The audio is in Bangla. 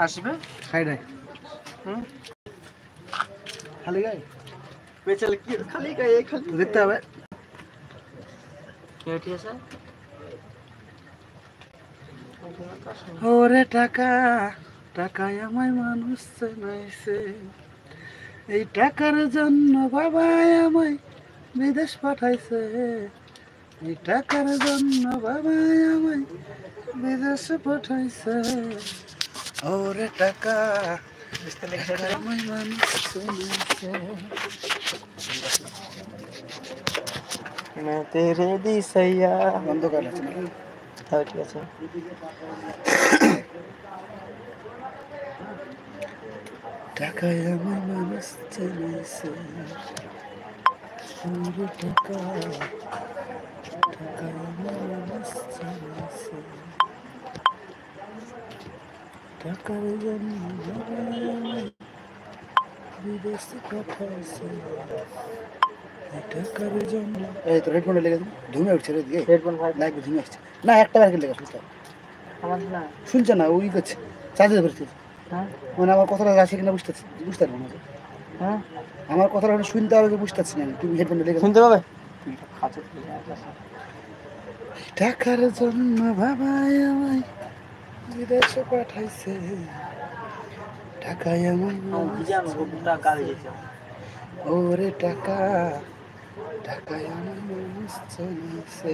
আসবে খাই নাই হুম খালি গায়ে বেচালে কি খালি গায়ে খালি দেখতে হবে ঠিক আছে ওরে টাকা টাকায় আমায় মানুষ চেনাইছে এই টাকার জন্য বাবা আমায় বিদেশ পাঠাইছে এই টাকার জন্য বাবা আমায় বিদেশে পাঠাইছে ওরে টাকা টাকায় আমায় মানুষ চেনাইছে मैं तेरे दी सैया অন্ধকার আছে নাকি হ্যাঁ ঠিক আছে টাকায় আমায় মানুষ চেনাইছে ওরে টাকা টাকায় আমায় মানুষ চেনাইছে টাকার জন্য বাবা আমায় বিদেশে পাঠাইছে টাকার জন্য এই তো হেডফোনটা লেগে ধুমে উঠছে রে দিয়ে হেডফোন ভাই লাইক ধুমে আসছে না একটা বার লেগে শুনতে আমার না শুনছে না ওই করছে চার্জে ধরছে হ্যাঁ মানে আমার কথাটা আছে কিনা বুঝতে পারবো না হ্যাঁ আমার কথাটা শুনতে হবে বুঝতে পারছি না তুমি হেডফোনটা লেগে শুনতে পাবে টাকার জন্য বাবা আমায় বিদেশে পাঠাইছে টাকায় আমায় ওরে টাকা টাকায় আমায় মানুষ চেনাইছে